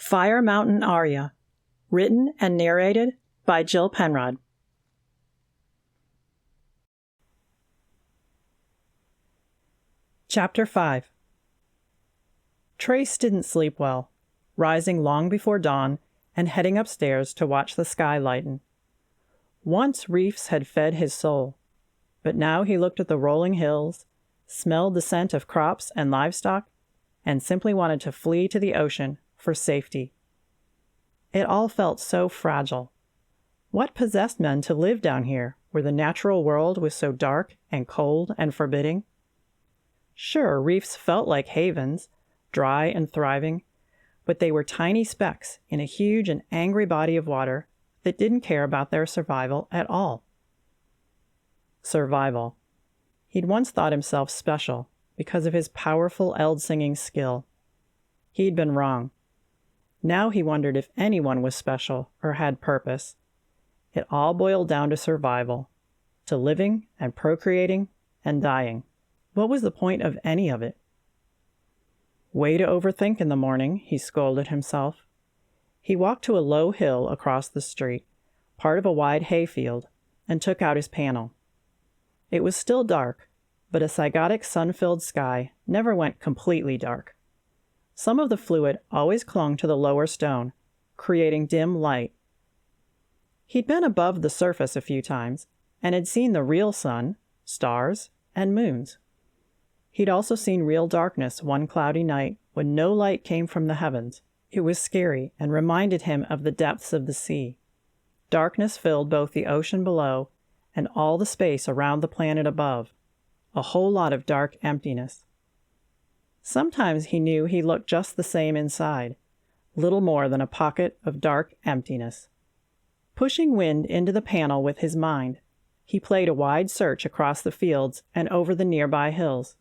Fire Mountain Aria, written and narrated by Jill Penrod. Chapter 5. Trace didn't sleep well, rising long before dawn and heading upstairs to watch the sky lighten. Once reefs had fed his soul, but now he looked at the rolling hills, smelled the scent of crops and livestock, and simply wanted to flee to the ocean for safety. It all felt so fragile. What possessed men to live down here where the natural world was so dark and cold and forbidding? Sure, reefs felt like havens, dry and thriving, but they were tiny specks in a huge and angry body of water that didn't care about their survival at all. Survival. He'd once thought himself special because of his powerful eld-singing skill. He'd been wrong. Now he wondered if anyone was special or had purpose. It all boiled down to survival, to living and procreating and dying. What was the point of any of it? Way to overthink in the morning, he scolded himself. He walked to a low hill across the street, part of a wide hayfield, and took out his panel. It was still dark, but a zygotic sun-filled sky never went completely dark. Some of the fluid always clung to the lower stone, creating dim light. He'd been above the surface a few times, and had seen the real sun, stars, and moons. He'd also seen real darkness one cloudy night when no light came from the heavens. It was scary and reminded him of the depths of the sea. Darkness filled both the ocean below and all the space around the planet above. A whole lot of dark emptiness. Sometimes he knew he looked just the same inside, little more than a pocket of dark emptiness. Pushing wind into the panel with his mind, he played a wide search across the fields and over the nearby hills.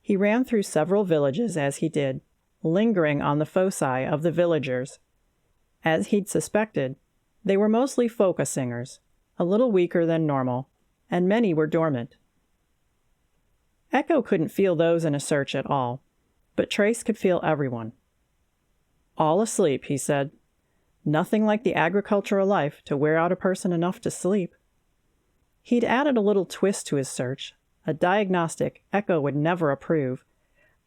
He ran through several villages as he did, lingering on the foci of the villagers. As he'd suspected, they were mostly folk-singers, a little weaker than normal, and many were dormant. Echo couldn't feel those in a search at all, but Trace could feel everyone. All asleep, he said. Nothing like the agricultural life to wear out a person enough to sleep. He'd added a little twist to his search, a diagnostic Echo would never approve,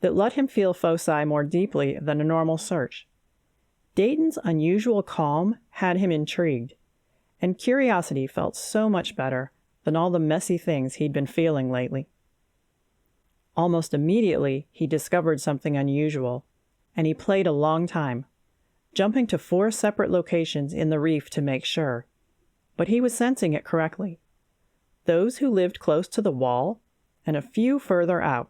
that let him feel foci more deeply than a normal search. Dayton's unusual calm had him intrigued, and curiosity felt so much better than all the messy things he'd been feeling lately. Almost immediately, he discovered something unusual, and he played a long time, jumping to 4 separate locations in the reef to make sure. But he was sensing it correctly. Those who lived close to the wall, and a few further out,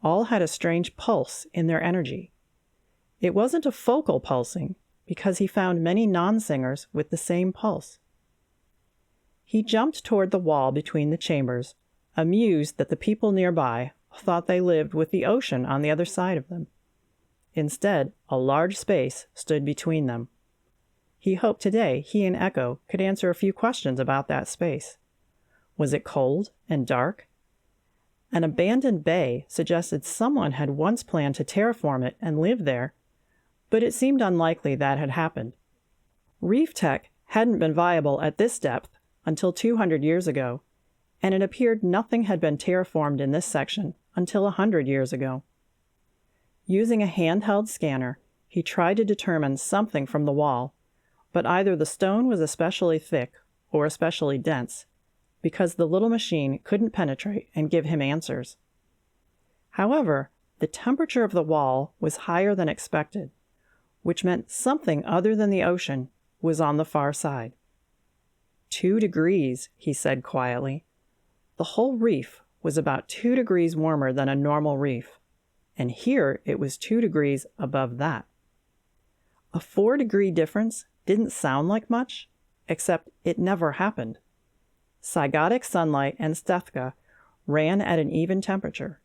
all had a strange pulse in their energy. It wasn't a focal pulsing, because he found many non-singers with the same pulse. He jumped toward the wall between the chambers, amused that the people nearby thought they lived with the ocean on the other side of them. Instead, a large space stood between them. He hoped today he and Echo could answer a few questions about that space. Was it cold and dark? An abandoned bay suggested someone had once planned to terraform it and live there, but it seemed unlikely that had happened. Reef tech hadn't been viable at this depth until 200 years ago, and it appeared nothing had been terraformed in this section until 100 years ago. Using a handheld scanner, he tried to determine something from the wall, but either the stone was especially thick or especially dense, because the little machine couldn't penetrate and give him answers. However, the temperature of the wall was higher than expected, which meant something other than the ocean was on the far side. 2 degrees, he said quietly. The whole reef was about 2 degrees warmer than a normal reef, and here it was 2 degrees above that. A 4-degree difference didn't sound like much, except it never happened. Zygotic sunlight and Stethka ran at an even temperature,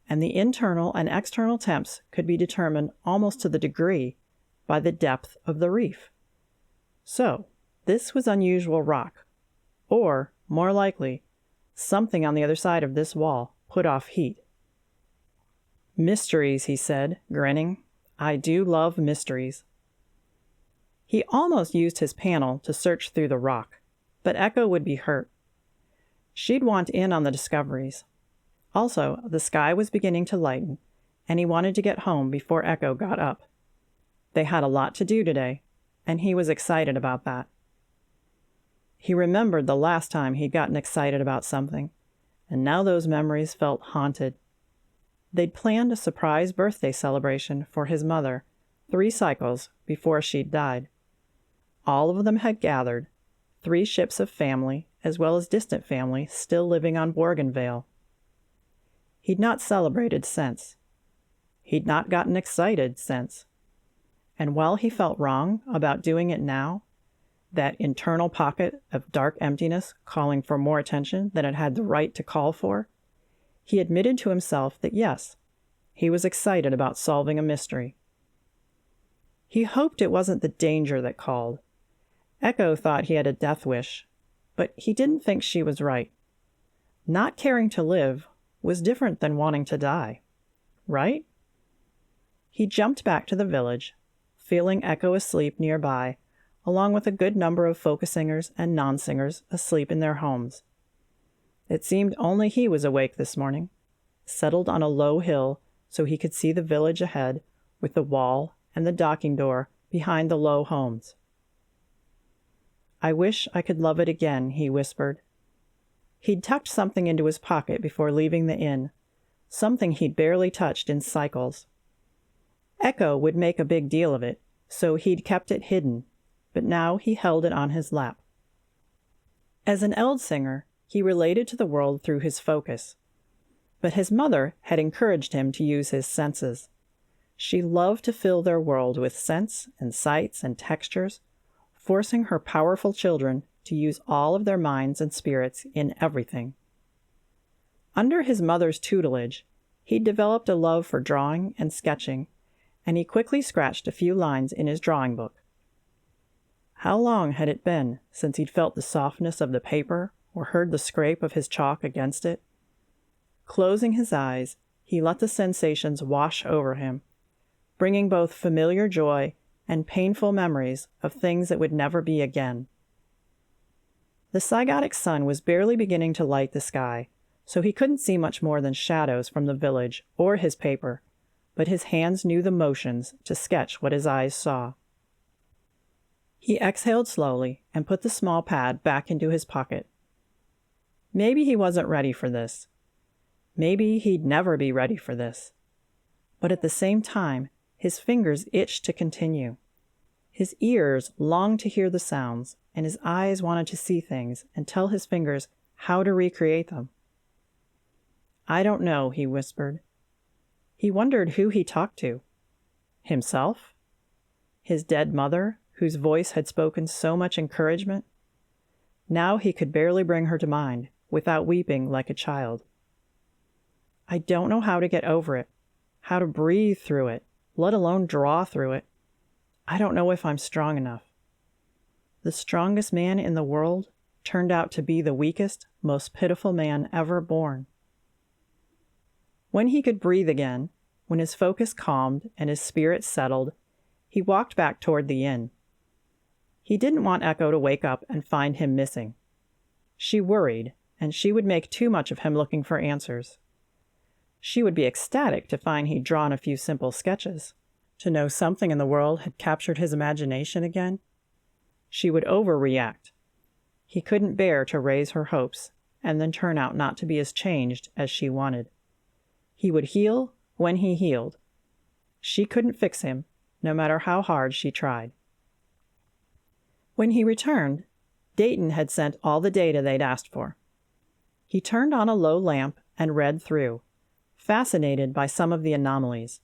and the internal and external temps could be determined almost to the degree by the depth of the reef. So, this was unusual rock, or, more likely, something on the other side of this wall put off heat. Mysteries, he said, grinning. I do love mysteries. He almost used his panel to search through the rock, but Echo would be hurt. She'd want in on the discoveries. Also, the sky was beginning to lighten, and he wanted to get home before Echo got up. They had a lot to do today, and he was excited about that. He remembered the last time he'd gotten excited about something, and now those memories felt haunted. They'd planned a surprise birthday celebration for his mother 3 cycles before she'd died. All of them had gathered, 3 ships of family, as well as distant family, still living on Bougainville. He'd not celebrated since. He'd not gotten excited since. And while he felt wrong about doing it now, that internal pocket of dark emptiness calling for more attention than it had the right to call for, he admitted to himself that yes, he was excited about solving a mystery. He hoped it wasn't the danger that called. Echo thought he had a death wish, but he didn't think she was right. Not caring to live was different than wanting to die, right? He jumped back to the village, feeling Echo asleep nearby, along with a good number of folk-singers and non-singers asleep in their homes. It seemed only he was awake this morning, settled on a low hill so he could see the village ahead with the wall and the docking door behind the low homes. "I wish I could love it again," he whispered. He'd tucked something into his pocket before leaving the inn, something he'd barely touched in cycles. Echo would make a big deal of it, so he'd kept it hidden, but now he held it on his lap. As an eldsinger, he related to the world through his focus, but his mother had encouraged him to use his senses. She loved to fill their world with scents and sights and textures, forcing her powerful children to use all of their minds and spirits in everything. Under his mother's tutelage, he'd developed a love for drawing and sketching, and he quickly scratched a few lines in his drawing book. How long had it been since he'd felt the softness of the paper or heard the scrape of his chalk against it? Closing his eyes, he let the sensations wash over him, bringing both familiar joy and painful memories of things that would never be again. The Zygotic sun was barely beginning to light the sky, so he couldn't see much more than shadows from the village or his paper, but his hands knew the motions to sketch what his eyes saw. He exhaled slowly and put the small pad back into his pocket. Maybe he wasn't ready for this. Maybe he'd never be ready for this. But at the same time, his fingers itched to continue. His ears longed to hear the sounds, and his eyes wanted to see things and tell his fingers how to recreate them. "I don't know," he whispered. He wondered who he talked to. Himself? His dead mother, whose voice had spoken so much encouragement? Now he could barely bring her to mind, without weeping like a child. "I don't know how to get over it, how to breathe through it, let alone draw through it. I don't know if I'm strong enough." The strongest man in the world turned out to be the weakest, most pitiful man ever born. When he could breathe again, when his focus calmed and his spirit settled, he walked back toward the inn. He didn't want Echo to wake up and find him missing. She worried, and she would make too much of him looking for answers. She would be ecstatic to find he'd drawn a few simple sketches, to know something in the world had captured his imagination again. She would overreact. He couldn't bear to raise her hopes and then turn out not to be as changed as she wanted. He would heal when he healed. She couldn't fix him, no matter how hard she tried. When he returned, Dayton had sent all the data they'd asked for. He turned on a low lamp and read through, fascinated by some of the anomalies.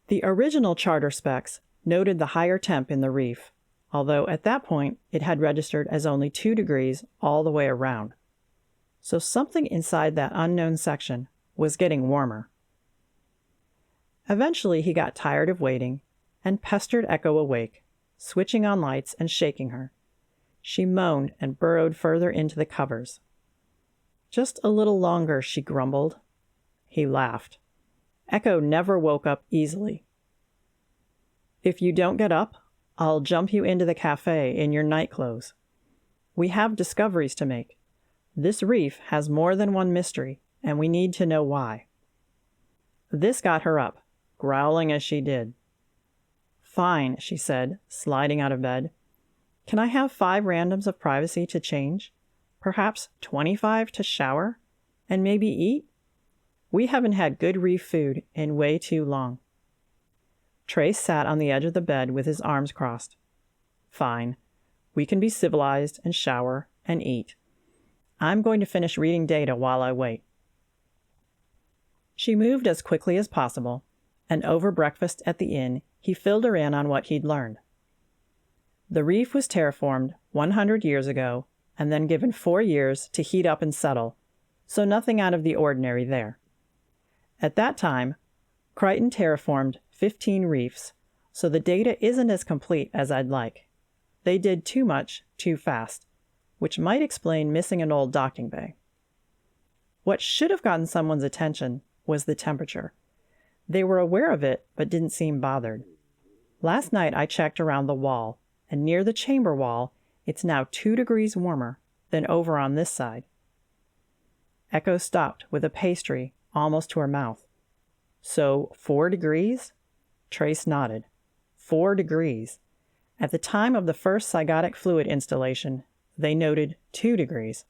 The original charter specs noted the higher temp in the reef, although at that point it had registered as only 2 degrees all the way around. So something inside that unknown section was getting warmer. Eventually he got tired of waiting and pestered Echo awake, switching on lights and shaking her. She moaned and burrowed further into the covers. "Just a little longer," she grumbled. He laughed. Echo never woke up easily. "If you don't get up, I'll jump you into the cafe in your night clothes. We have discoveries to make. This reef has more than one mystery, and we need to know why." This got her up, growling as she did. "Fine," she said, sliding out of bed. "Can I have 5 randoms of privacy to change? Perhaps 25 to shower? And maybe eat? We haven't had good reef food in way too long." Trace sat on the edge of the bed with his arms crossed. "Fine. We can be civilized and shower and eat. I'm going to finish reading data while I wait." She moved as quickly as possible, and over breakfast at the inn, he filled her in on what he'd learned. The reef was terraformed 100 years ago and then given 4 years to heat up and settle, so nothing out of the ordinary there. At that time, Crichton terraformed 15 reefs, so the data isn't as complete as I'd like. They did too much, too fast, which might explain missing an old docking bay. What should have gotten someone's attention was the temperature. They were aware of it, but didn't seem bothered. Last night I checked around the wall, and near the chamber wall, it's now 2 degrees warmer than over on this side. Echo stopped with a pastry almost to her mouth. "So 4 degrees?" Trace nodded. 4 degrees. At the time of the first zygotic fluid installation, they noted 2 degrees.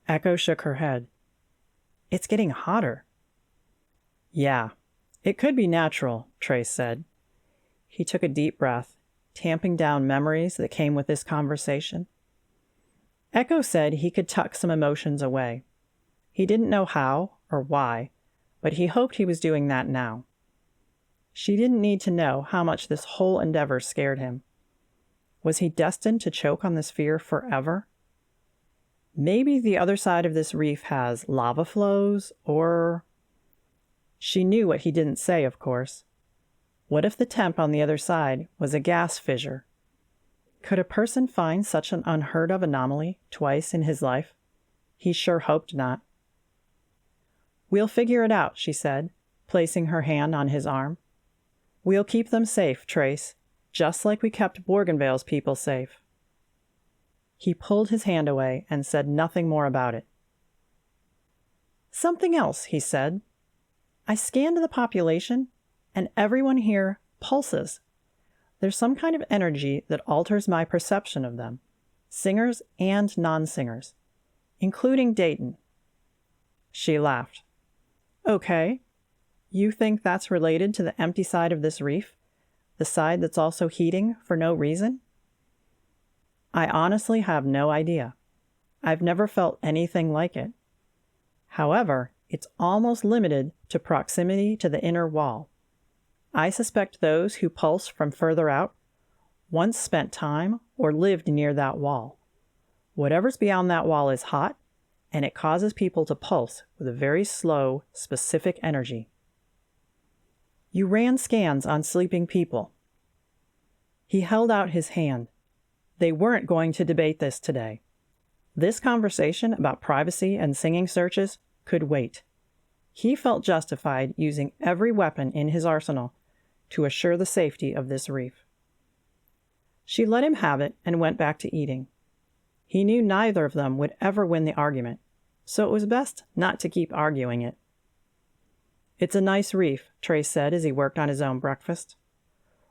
Echo shook her head. "It's getting hotter." "Yeah, it could be natural," Trace said. He took a deep breath, tamping down memories that came with this conversation. Echo said he could tuck some emotions away. He didn't know how or why, but he hoped he was doing that now. She didn't need to know how much this whole endeavor scared him. Was he destined to choke on this fear forever? Maybe the other side of this reef has lava flows, or... She knew what he didn't say, of course. What if the temp on the other side was a gas fissure? Could a person find such an unheard-of anomaly twice in his life? He sure hoped not. "We'll figure it out," she said, placing her hand on his arm. "We'll keep them safe, Trace, just like we kept Bougainville's people safe." He pulled his hand away and said nothing more about it. "Something else," he said. "I scanned the population, and everyone here pulses. There's some kind of energy that alters my perception of them, singers and non-singers, including Dayton." She laughed. "Okay. You think that's related to the empty side of this reef? The side that's also heating for no reason?" "I honestly have no idea. I've never felt anything like it. However, it's almost limited to proximity to the inner wall. I suspect those who pulse from further out once spent time or lived near that wall. Whatever's beyond that wall is hot, and it causes people to pulse with a very slow, specific energy." "You ran scans on sleeping people." He held out his hand. They weren't going to debate this today. This conversation about privacy and singing searches could wait. He felt justified using every weapon in his arsenal to assure the safety of this reef. She let him have it and went back to eating. He knew neither of them would ever win the argument, so it was best not to keep arguing it. "It's a nice reef," Trace said as he worked on his own breakfast.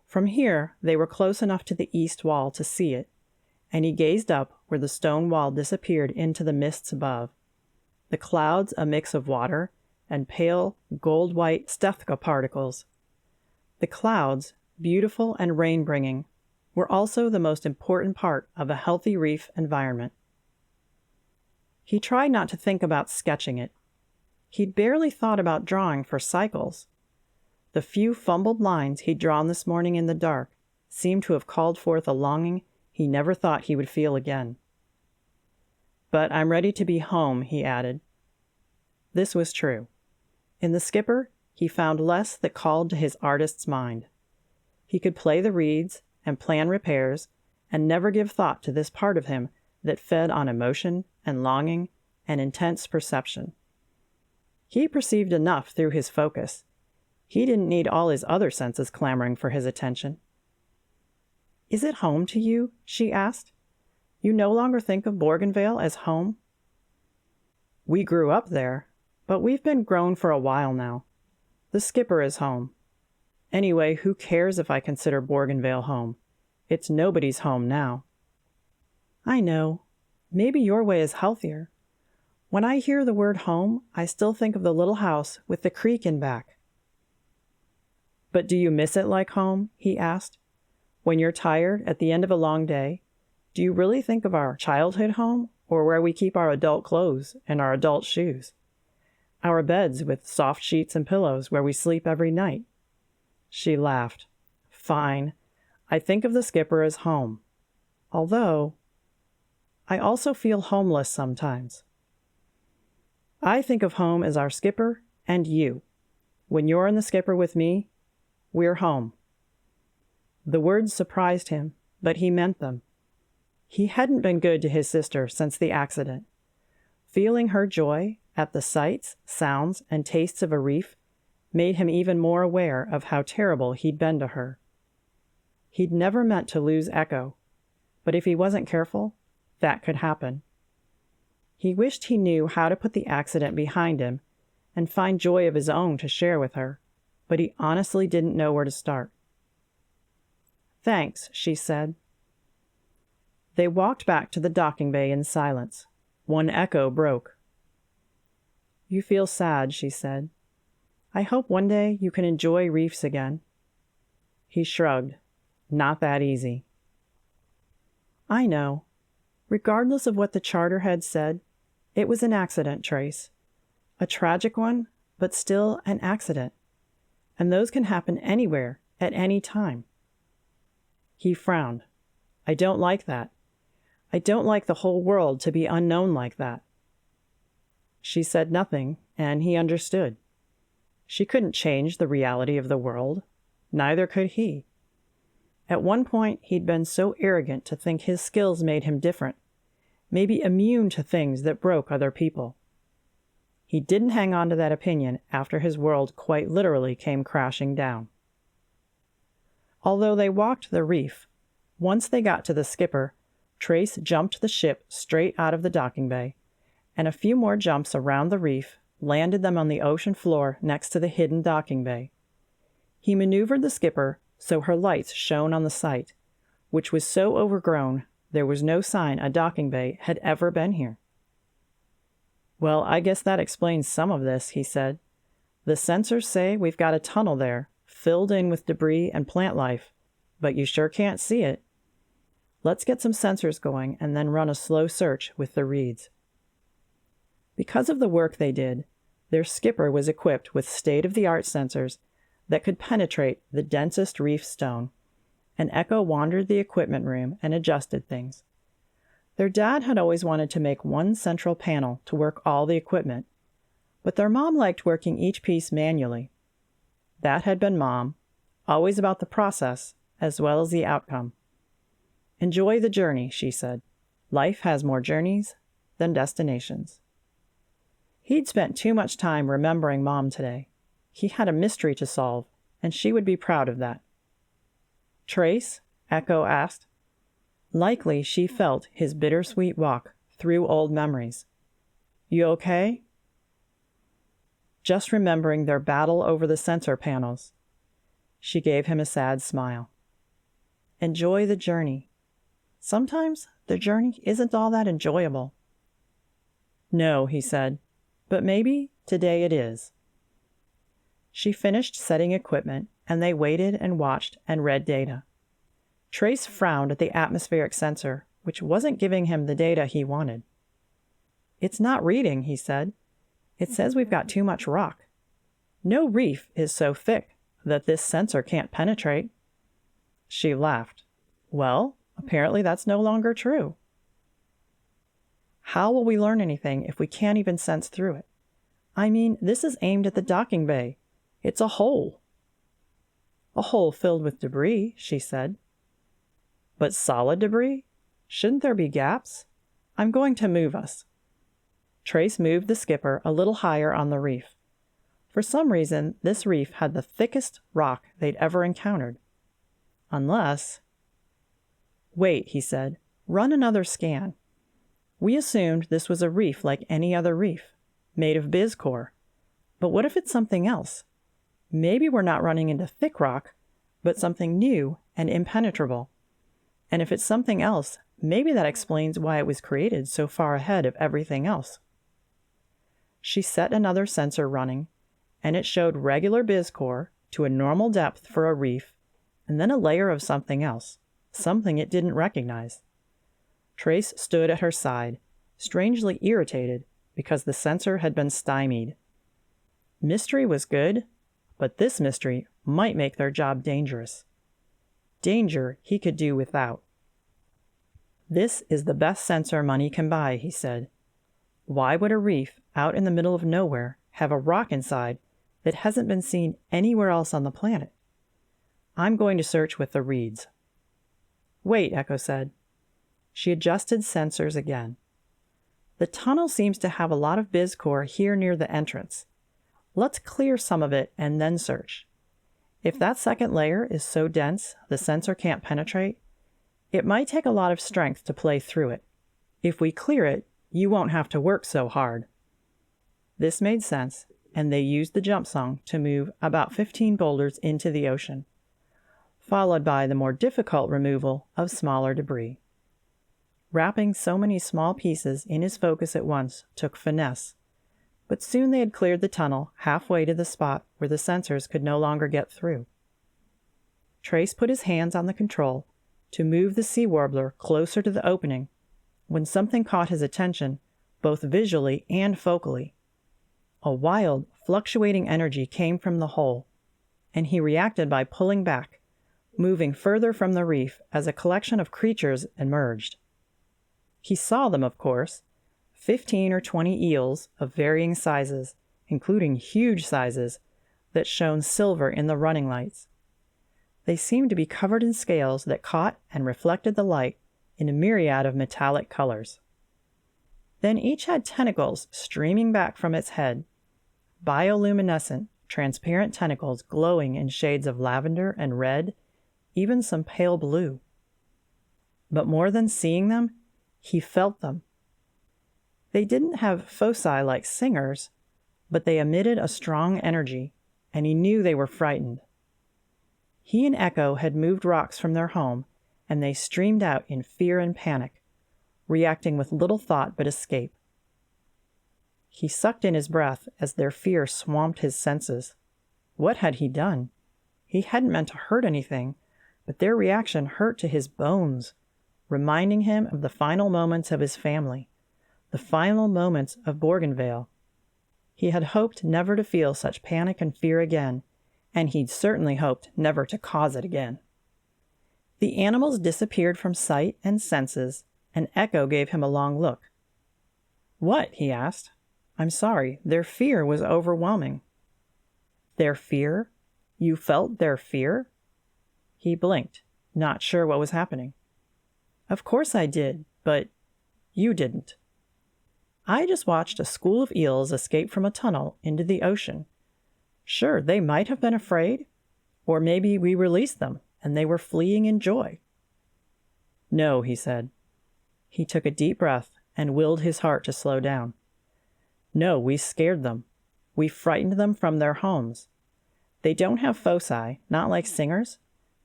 From here, they were close enough to the east wall to see it, and he gazed up where the stone wall disappeared into the mists above. The clouds a mix of water and pale, gold-white Stethka particles. The clouds, beautiful and rain-bringing, were also the most important part of a healthy reef environment. He tried not to think about sketching it. He'd barely thought about drawing for cycles. The few fumbled lines he'd drawn this morning in the dark seemed to have called forth a longing he never thought he would feel again. "But I'm ready to be home," he added. This was true. In the skipper, he found less that called to his artist's mind. He could play the reeds and plan repairs and never give thought to this part of him that fed on emotion and longing and intense perception. He perceived enough through his focus. He didn't need all his other senses clamoring for his attention. Is it home to you? She asked. You no longer think of Bougainville as home? We grew up there, but we've been grown for a while now. The skipper is home. Anyway, who cares if I consider Bougainville home? It's nobody's home now. I know. Maybe your way is healthier. When I hear the word home, I still think of the little house with the creek in back. But do you miss it like home? He asked. When you're tired at the end of a long day, do you really think of our childhood home, or where we keep our adult clothes and our adult shoes? Our beds with soft sheets and pillows where we sleep every night? She laughed. Fine. I think of the skipper as home. Although, I also feel homeless sometimes. I think of home as our skipper and you. When you're in the skipper with me, we're home. The words surprised him, but he meant them. He hadn't been good to his sister since the accident. Feeling her joy at the sights, sounds, and tastes of a reef made him even more aware of how terrible he'd been to her. He'd never meant to lose Echo, but if he wasn't careful, that could happen. He wished he knew how to put the accident behind him and find joy of his own to share with her, but he honestly didn't know where to start. Thanks, she said. They walked back to the docking bay in silence. One echo broke. You feel sad, she said. I hope one day you can enjoy reefs again. He shrugged. Not that easy. I know. Regardless of what the charter had said, it was an accident, Trace. A tragic one, but still an accident. And those can happen anywhere, at any time. He frowned. I don't like that. I don't like the whole world to be unknown like that. She said nothing, and he understood. She couldn't change the reality of the world. Neither could he. At one point, he'd been so arrogant to think his skills made him different, maybe immune to things that broke other people. He didn't hang on to that opinion after his world quite literally came crashing down. Although they walked the reef, once they got to the skipper, Trace jumped the ship straight out of the docking bay, and a few more jumps around the reef landed them on the ocean floor next to the hidden docking bay. He maneuvered the skipper so her lights shone on the site, which was so overgrown there was no sign a docking bay had ever been here. Well, I guess that explains some of this, he said. The sensors say we've got a tunnel there, filled in with debris and plant life, but you sure can't see it. Let's get some sensors going and then run a slow search with the reeds. Because of the work they did, their skipper was equipped with state-of-the-art sensors that could penetrate the densest reef stone, and Echo wandered the equipment room and adjusted things. Their dad had always wanted to make one central panel to work all the equipment, but their mom liked working each piece manually. That had been Mom, always about the process as well as the outcome. Enjoy the journey, she said. Life has more journeys than destinations. He'd spent too much time remembering Mom today. He had a mystery to solve, and she would be proud of that. Trace? Echo asked. Likely she felt his bittersweet walk through old memories. You okay? Just remembering their battle over the sensor panels. She gave him a sad smile. Enjoy the journey. Sometimes the journey isn't all that enjoyable. No, he said, but maybe today it is. She finished setting equipment, and they waited and watched and read data. Trace frowned at the atmospheric sensor, which wasn't giving him the data he wanted. It's not reading, he said. It says we've got too much rock. No reef is so thick that this sensor can't penetrate. She laughed. Well, apparently that's no longer true. How will we learn anything if we can't even sense through it? I mean, this is aimed at the docking bay. It's a hole. A hole filled with debris, she said. But solid debris? Shouldn't there be gaps? I'm going to move us. Trace moved the skipper a little higher on the reef. For some reason, this reef had the thickest rock they'd ever encountered. Unless... Wait, he said. Run another scan. We assumed this was a reef like any other reef, made of bizcore. But what if it's something else? Maybe we're not running into thick rock, but something new and impenetrable. And if it's something else, maybe that explains why it was created so far ahead of everything else. She set another sensor running, and it showed regular bizcore to a normal depth for a reef, and then a layer of something else, something it didn't recognize. Trace stood at her side, strangely irritated because the sensor had been stymied. Mystery was good, but this mystery might make their job dangerous. Danger he could do without. This is the best sensor money can buy, he said. Why would a reef out in the middle of nowhere have a rock inside that hasn't been seen anywhere else on the planet? I'm going to search with the reeds. Wait, Echo said. She adjusted sensors again. The tunnel seems to have a lot of bizcore here near the entrance. Let's clear some of it and then search. If that second layer is so dense the sensor can't penetrate, it might take a lot of strength to play through it. If we clear it, you won't have to work so hard. This made sense, and they used the jump song to move about 15 boulders into the ocean, followed by the more difficult removal of smaller debris. Wrapping so many small pieces in his focus at once took finesse, but soon they had cleared the tunnel halfway to the spot where the sensors could no longer get through. Trace put his hands on the control to move the sea warbler closer to the opening when something caught his attention, both visually and focally. A wild, fluctuating energy came from the hole, and he reacted by pulling back, moving further from the reef as a collection of creatures emerged. He saw them, of course, 15 or 20 eels of varying sizes, including huge sizes that shone silver in the running lights. They seemed to be covered in scales that caught and reflected the light in a myriad of metallic colors. Then each had tentacles streaming back from its head, bioluminescent, transparent tentacles glowing in shades of lavender and red, even some pale blue. But more than seeing them, he felt them. They didn't have foci like singers, but they emitted a strong energy, and he knew they were frightened. He and Echo had moved rocks from their home, and they streamed out in fear and panic, reacting with little thought but escape. He sucked in his breath as their fear swamped his senses. What had he done? He hadn't meant to hurt anything, but their reaction hurt to his bones, reminding him of the final moments of his family, the final moments of Bougainville. He had hoped never to feel such panic and fear again, and he'd certainly hoped never to cause it again. The animals disappeared from sight and senses, and Echo gave him a long look. What? He asked. I'm sorry, their fear was overwhelming. Their fear? You felt their fear? He blinked, not sure what was happening. Of course I did, but you didn't. I just watched a school of eels escape from a tunnel into the ocean. Sure, they might have been afraid, or maybe we released them and they were fleeing in joy. No, he said. He took a deep breath and willed his heart to slow down. No, we scared them. We frightened them from their homes. They don't have foci, not like singers,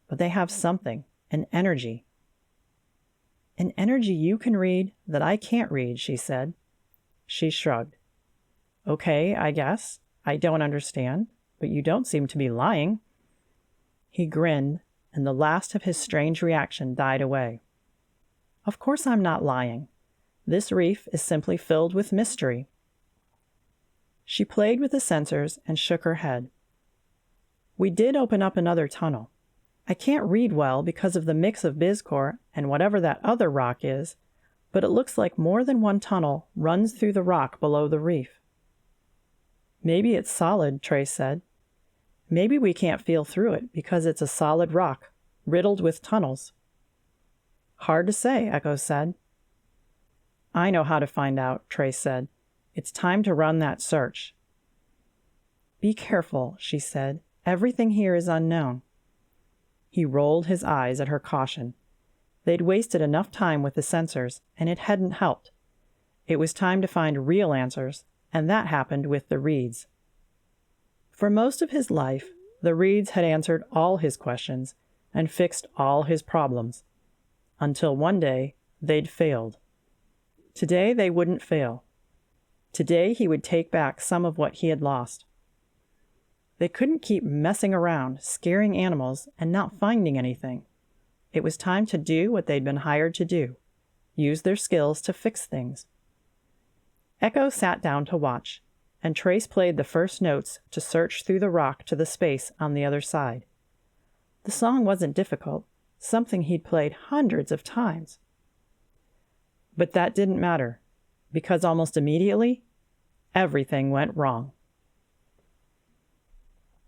but they have something, an energy. An energy you can read that I can't read, she said. She shrugged. Okay, I guess. I don't understand, but you don't seem to be lying. He grinned, and the last of his strange reaction died away. Of course I'm not lying. This reef is simply filled with mystery. She played with the sensors and shook her head. We did open up another tunnel. I can't read well because of the mix of bizcore and whatever that other rock is, but it looks like more than one tunnel runs through the rock below the reef. Maybe it's solid, Trace said. Maybe we can't feel through it because it's a solid rock, riddled with tunnels. Hard to say, Echo said. I know how to find out, Trace said. It's time to run that search. Be careful, she said. Everything here is unknown. He rolled his eyes at her caution. They'd wasted enough time with the sensors, and it hadn't helped. It was time to find real answers, and that happened with the reeds. For most of his life, the reeds had answered all his questions and fixed all his problems. Until one day, they'd failed. Today, they wouldn't fail. Today, he would take back some of what he had lost. They couldn't keep messing around, scaring animals, and not finding anything. It was time to do what they'd been hired to do, use their skills to fix things. Echo sat down to watch, and Trace played the first notes to search through the rock to the space on the other side. The song wasn't difficult, something he'd played hundreds of times. But that didn't matter, because almost immediately, everything went wrong.